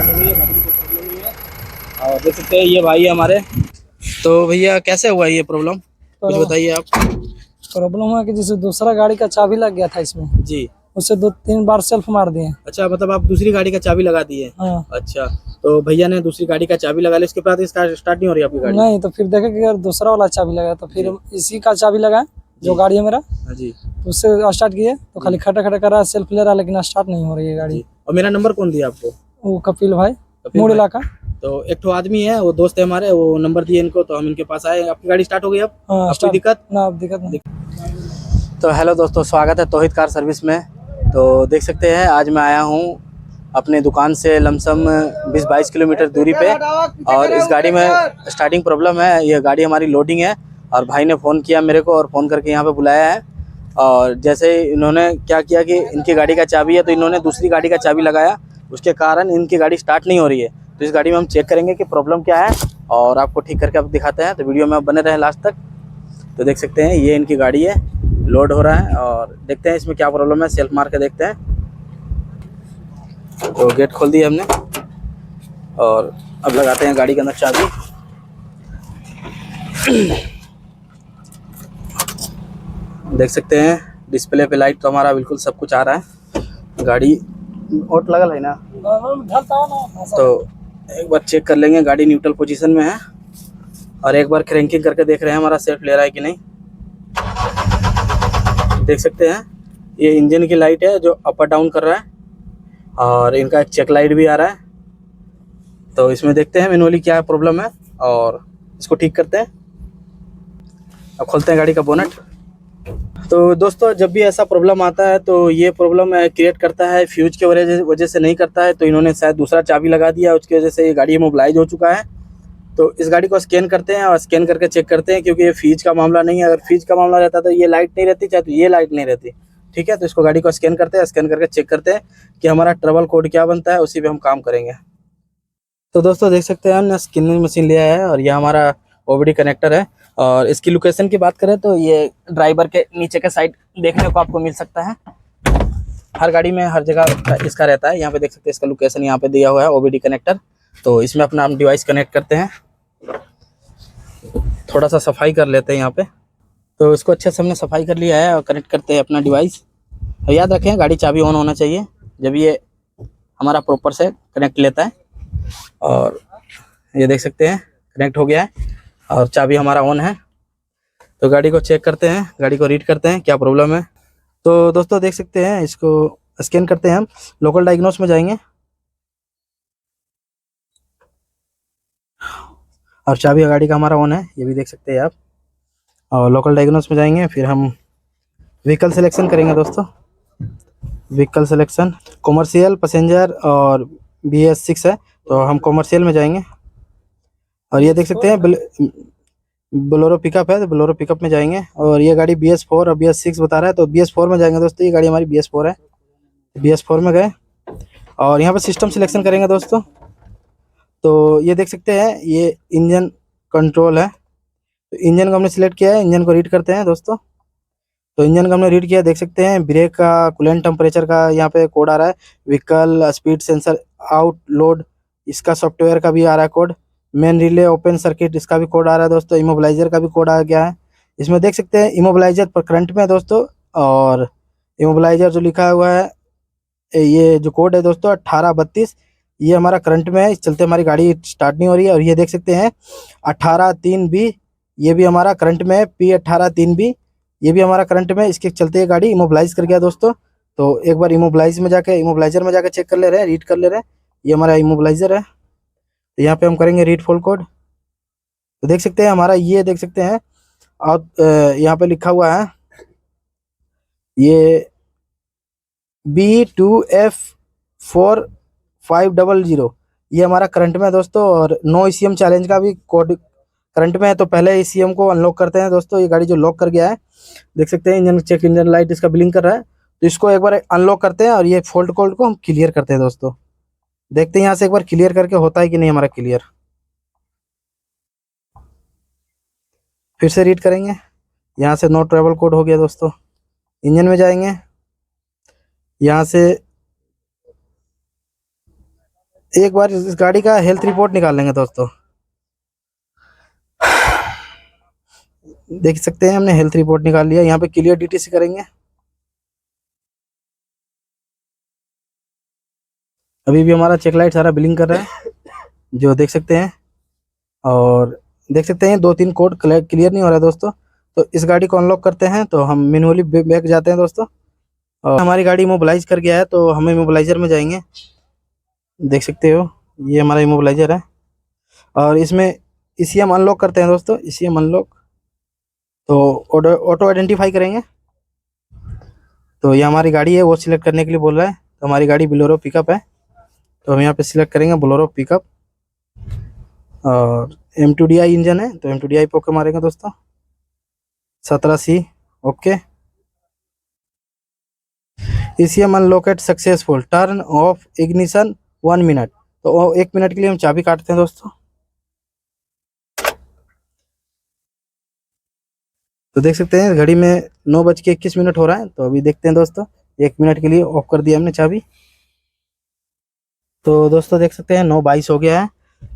Start हो गई है, गाड़ी में कोई प्रॉब्लम नहीं है। और देख सकते हैं ये भाई है हमारे। तो भैया कैसे हुआ ये प्रॉब्लम, कुछ बताइए आप। प्रॉब्लम हुआ कि जैसे दूसरा गाड़ी का चाबी लग गया था इसमें, जी। उससे 2-3 बार सेल्फ मार दिए। अच्छा, मतलब आप दूसरी गाड़ी का चाबी लगा दिए। हाँ। अच्छा, तो भैया ने दूसरी गाड़ी का चाबी लगा लिया, इसके बाद स्टार्ट नहीं हो रही आपकी गाड़ी? नहीं, तो फिर देखे कि यार दूसरा वाला चाबी लगा, तो फिर इसी का चाबी लगा जो गाड़ी है मेरा। हाँ जी। तो उससे स्टार्ट किए तो खाली खटा खटा कर रहा है, सेल्फ ले रहा है, लेकिन स्टार्ट नहीं हो रही है गाड़ी। और मेरा नंबर कौन दिया आपको? वो कपिल भाई, कपिल मूड भाई। इलाका। तो एक ठो आदमी है, वो दोस्त है हमारे, वो नंबर दिए इनको, तो हम इनके पास आए। आपकी गाड़ी स्टार्ट हो गई अब? हाँ, आपकी स्टार्ट दिक्कत ना, अब दिक्कत नहीं। तो हेलो दोस्तों, स्वागत है तौहीद कार सर्विस में। तो देख सकते हैं आज मैं आया हूँ अपने दुकान से लमसम 20-22 किलोमीटर दूरी पे, और इस गाड़ी में स्टार्टिंग प्रॉब्लम है। ये गाड़ी हमारी लोडिंग है और भाई ने फ़ोन किया मेरे को और फ़ोन करके यहाँ पे बुलाया है। और जैसे इन्होंने क्या किया कि इनकी गाड़ी का चाबी है, तो इन्होंने दूसरी गाड़ी का चाबी लगाया, उसके कारण इनकी गाड़ी स्टार्ट नहीं हो रही है। तो इस गाड़ी में हम चेक करेंगे कि प्रॉब्लम क्या है और आपको ठीक करके आप दिखाते हैं। तो वीडियो में आप बने रहें लास्ट तक। तो देख सकते हैं ये इनकी गाड़ी है, लोड हो रहा है और देखते हैं इसमें क्या प्रॉब्लम है। सेल्फ मार के देखते हैं। तो गेट खोल दिया हमने और अब लगाते हैं गाड़ी के अंदर चाबी। देख सकते हैं डिस्प्ले पे लाइट तो हमारा बिल्कुल सब कुछ आ रहा है। गाड़ी ओट लगल है ना, तो एक बार चेक कर लेंगे। गाड़ी न्यूट्रल पोजीशन में है और एक बार क्रैंकिंग करके देख रहे हैं हमारा सेल्फ ले रहा है कि नहीं। देख सकते हैं ये इंजन की लाइट है जो अप डाउन कर रहा है, और इनका एक चेक लाइट भी आ रहा है। तो इसमें देखते हैं मैनुअली क्या प्रॉब्लम है और इसको ठीक करते हैं। अब खोलते हैं गाड़ी का बोनट। तो दोस्तों, जब भी ऐसा प्रॉब्लम आता है तो ये प्रॉब्लम क्रिएट करता है, फ्यूज के वजह से नहीं करता है। तो इन्होंने शायद दूसरा चाबी लगा दिया, उसकी वजह से ये गाड़ी इमोबिलाइज हो चुका है। तो इस गाड़ी को स्कैन करते हैं और स्कैन करके चेक करते हैं, क्योंकि ये फ्यूज का मामला नहीं है। अगर फ्यूज का मामला रहता तो ये लाइट नहीं रहती, चाहे तो ये लाइट नहीं रहती। ठीक है, तो इसको गाड़ी को स्कैन करते हैं, स्कैन करके चेक करते हैं कि हमारा ट्रबल कोड क्या बनता है, उसी पे हम काम करेंगे। तो दोस्तों देख सकते हैं हमने स्कैनिंग मशीन लिया है और यह हमारा ओबीडी कनेक्टर है। और इसकी लोकेशन की बात करें तो ये ड्राइवर के नीचे के साइड देखने को आपको मिल सकता है। हर गाड़ी में हर जगह इसका रहता है। यहाँ पे देख सकते हैं इसका लोकेशन यहाँ पे दिया हुआ है, ओबीडी कनेक्टर। तो इसमें अपना हम डिवाइस कनेक्ट करते हैं। थोड़ा सा सफाई कर लेते हैं यहाँ पे। तो इसको अच्छे से हमने सफाई कर लिया है और कनेक्ट करते हैं अपना डिवाइस। और याद रखें गाड़ी चाबी ऑन होना चाहिए जब ये हमारा प्रॉपर से कनेक्ट लेता है। और ये देख सकते हैं कनेक्ट हो गया है और चाबी हमारा ऑन है। तो गाड़ी को चेक करते हैं, गाड़ी को रीड करते हैं क्या प्रॉब्लम है। तो दोस्तों देख सकते हैं इसको स्कैन करते हैं हम। लोकल डायग्नोस में जाएंगे और चाबी गाड़ी का हमारा ऑन है, ये भी देख सकते हैं आप। और लोकल डायग्नोस में जाएंगे, फिर हम व्हीकल सिलेक्शन करेंगे दोस्तों। व्हीकल सिलेक्शन कॉमर्शियल पैसेंजर और BS6 है, तो हम कॉमर्शियल में जाएंगे। और ये देख सकते हैं बोलेरो पिकअप है, तो बोलेरो पिकअप में जाएंगे। और ये गाड़ी BS4 और BS6 बता रहा है, तो BS4 में जाएंगे दोस्तों। ये गाड़ी हमारी BS4 है, BS4 में गए और यहाँ पर सिस्टम सिलेक्शन करेंगे दोस्तों। तो ये देख सकते हैं ये इंजन कंट्रोल है, तो इंजन को हमने सिलेक्ट किया है। इंजन को रीड करते हैं दोस्तों। तो इंजन का हमने रीड किया, देख सकते हैं ब्रेक का, कूलेंट टेम्परेचर का यहाँ पे कोड आ रहा है। Vehicle speed sensor out load, इसका सॉफ्टवेयर का भी आ रहा है code. Main relay open circuit, इसका भी कोड आ रहा है दोस्तों। इमोबिलाइजर का भी कोड आ गया है। इसमें देख सकते हैं इमोबिलाइजर पर करंट में है दोस्तों। और इमोबिलाइजर जो लिखा हुआ है, ये जो कोड है दोस्तों 1832, ये हमारा करंट में है। इस चलते हमारी गाड़ी स्टार्ट नहीं हो रही है। और ये देख सकते हैं 18-3B, ये भी हमारा करंट में है। P18-3B, ये भी हमारा करंट में। इसके चलते ये गाड़ी इमोबिलाइज कर गया दोस्तों। तो एक बार इमोबिलाइजर में जाके चेक कर ले रहे हैं, रीड कर ले रहे हैं। ये हमारा इमोबिलाइजर है। तो यहाँ पे हम करेंगे रीड फॉल कोड। तो देख सकते हैं हमारा ये देख सकते हैं और यहाँ पे लिखा हुआ है ये B2F4500, ये हमारा करंट में है दोस्तों। और नो ECM चैलेंज का भी कोड करंट में है। तो पहले ECM को अनलॉक करते हैं दोस्तों। ये गाड़ी जो लॉक कर गया है, देख सकते हैं इंजन चेक, इंजन लाइट इसका ब्लिंक कर रहा है। तो इसको एक बार अनलॉक करते हैं और ये फॉल्ट कोड को हम क्लियर करते हैं दोस्तों। देखते हैं यहाँ से एक बार क्लियर करके होता है कि नहीं हमारा क्लियर। फिर से रीड करेंगे, यहाँ से नो ट्रैवल कोड हो गया दोस्तों। इंजन में जाएंगे, यहाँ से एक बार इस गाड़ी का हेल्थ रिपोर्ट निकाल लेंगे दोस्तों। देख सकते हैं हमने हेल्थ रिपोर्ट निकाल लिया। यहाँ पे क्लियर डीटीसी करेंगे। अभी भी हमारा चेक लाइट सारा बिलिंग कर रहा है, जो देख सकते हैं। और देख सकते हैं 2-3 कोड क्लियर नहीं हो रहा है दोस्तों। तो इस गाड़ी को अनलॉक करते हैं, तो हम मैनुअली बैक जाते हैं दोस्तों। और हमारी गाड़ी इमोबिलाइज कर गया है, तो हम इमोबिलाइजर में जाएंगे। देख सकते हो ये हमारा इमोबिलाइजर है। और इसमें ईसीएम अनलॉक करते हैं दोस्तों। ईसीएम अनलॉक, तो ऑटो आइडेंटिफाई करेंगे। तो ये हमारी गाड़ी है, वो सिलेक्ट करने के लिए बोल रहा है। तो हमारी गाड़ी बोलेरो पिकअप है, तो हम यहाँ पे सिलेक्ट करेंगे बोलेरो पिकअप। और M2DI इंजन है, तो M2DI पे ओके मारेंगे दोस्तों। 17C okay. ECM unlocked successful, turn off ignition 1 minute. तो 1 मिनट के लिए हम चाबी काटते हैं दोस्तों। तो देख सकते हैं घड़ी में 9:21 हो रहा है। तो अभी देखते हैं दोस्तों, 1 मिनट के लिए ऑफ कर दिया हमने चाबी। तो दोस्तों देख सकते हैं 9:22 हो गया है।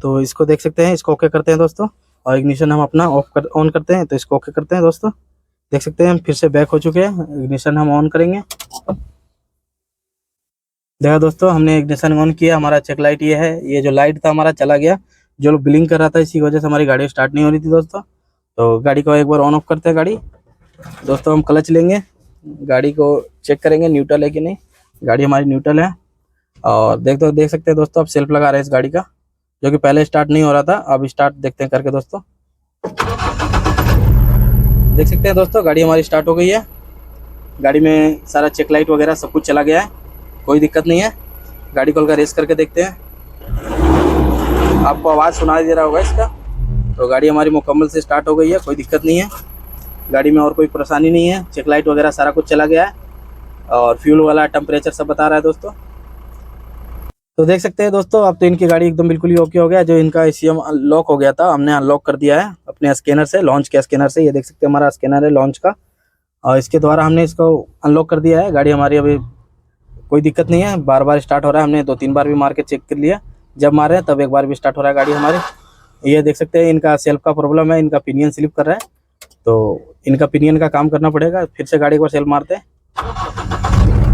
तो इसको देख सकते हैं, इसको ओके करते हैं दोस्तों। और इग्निशन हम अपना ऑन करते हैं, तो इसको ओके करते हैं दोस्तों। देख सकते हैं हम फिर से बैक हो चुके हैं। इग्निशन हम ऑन करेंगे। देखा दोस्तों, हमने इग्निशन ऑन किया। हमारा चेक लाइट ये है, ये जो लाइट था हमारा चला गया, जो ब्लिंक कर रहा था, इसी वजह से हमारी गाड़ी स्टार्ट नहीं हो रही थी दोस्तों। तो गाड़ी को एक बार ऑन ऑफ करते हैं गाड़ी दोस्तों। हम क्लच लेंगे, गाड़ी को चेक करेंगे न्यूट्रल है कि नहीं। गाड़ी हमारी न्यूट्रल है। और देख सकते हैं दोस्तों, अब सेल्फ लगा रहे हैं इस गाड़ी का, जो कि पहले स्टार्ट नहीं हो रहा था। अब स्टार्ट देखते हैं करके दोस्तों। देख सकते हैं दोस्तों, गाड़ी हमारी स्टार्ट हो गई है। गाड़ी में सारा चेक लाइट वगैरह सब कुछ चला गया है, कोई दिक्कत नहीं है। गाड़ी को हल्का रेस करके देखते हैं। आपको आवाज़ सुनाई दे रहा होगा इसका। तो गाड़ी हमारी मुकम्मल से स्टार्ट हो गई है, कोई दिक्कत नहीं है। गाड़ी में और कोई परेशानी नहीं है। चेक लाइट वगैरह सारा कुछ चला गया है। और फ्यूल वाला टेम्परेचर सब बता रहा है दोस्तों। तो देख सकते हैं दोस्तों, अब तो इनकी गाड़ी एकदम बिल्कुल ही ओके हो गया। जो इनका ईसीएम लॉक हो गया था, हमने अनलॉक कर दिया है अपने स्कैनर से, लॉन्च के स्कैनर से। ये देख सकते हैं हमारा स्कैनर है लॉन्च का, और इसके द्वारा हमने इसको अनलॉक कर दिया है। गाड़ी हमारी अभी कोई दिक्कत नहीं है, बार बार स्टार्ट हो रहा है। हमने 2-3 बार भी मार के चेक कर लिया, जब मारे हैं तब एक बार भी स्टार्ट हो रहा है गाड़ी हमारी। ये देख सकते हैं इनका सेल्फ का प्रॉब्लम है, इनका पिनियन स्लिप कर रहा है। तो इनका पिनियन का काम करना पड़ेगा। फिर से गाड़ी को सेल्फ मारते हैं।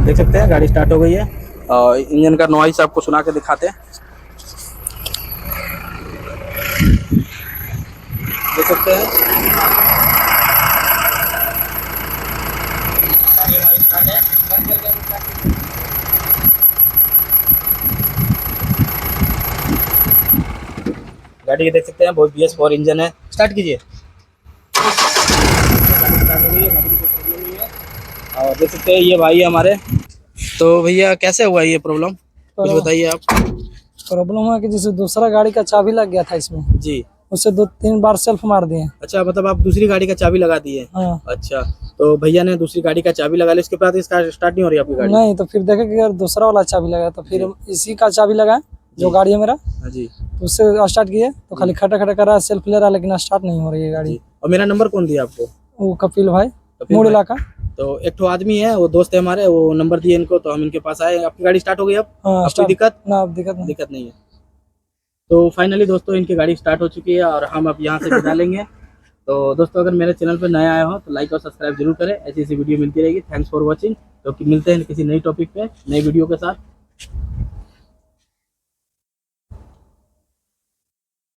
देख सकते हैं गाड़ी स्टार्ट हो गई है। और इंजन का नॉइस आपको सुना के दिखाते हैं। देख सकते हैं गाड़ी के देख सकते हैं बहुत BS4 इंजन है। स्टार्ट कीजिए। और देख सकते हैं ये भाई हमारे। तो भैया कैसे हुआ ये प्रॉब्लम, कुछ बताइए आप। प्रॉब्लम है कि जैसे दूसरा गाड़ी का चाबी लग गया था इसमें जी। उससे 2-3 बार सेल्फ मार दिए। अच्छा, मतलब आप दूसरी गाड़ी का चाबी लगा दिए। हाँ। अच्छा, तो भैया ने दूसरी गाड़ी का चाबी लगा लिया, इसके बाद इसका स्टार्ट नहीं हो रही आपकी गाड़ी? नहीं, तो फिर देखे कि अगर दूसरा वाला चाबी लगा, तो फिर हम इसी का चाबी लगाए जो गाड़ी है मेरा। हाँ जी। तो उससे स्टार्ट किए, तो खाली खटा खटा कर रहा है, सेल्फ ले रहा है, लेकिन स्टार्ट नहीं हो रही है गाड़ी। और मेरा नंबर कौन दिया आपको? वो कपिल भाई, कपिल मूड भाई। इलाका। तो एक तो आदमी है, वो दोस्त है हमारे, वो नंबर दिए इनको, तो हम इनके पास आए। आपकी गाड़ी स्टार्ट हो गई अब? हाँ, अब कोई दिक्कत? ना, अब दिक्कत नहीं। दिक्कत नहीं है। तो फाइनली दोस्तों इनकी गाड़ी स्टार्ट हो चुकी है, और हम अब यहाँ से विदा लेंगे। तो दोस्तों अगर मेरे चैनल पर नए आए हो तो लाइक और सब्सक्राइब जरूर करें। ऐसी वीडियो मिलती रहेगी। Thanks for watching. तो मिलते हैं किसी नई टॉपिक पे, नई वीडियो के साथ।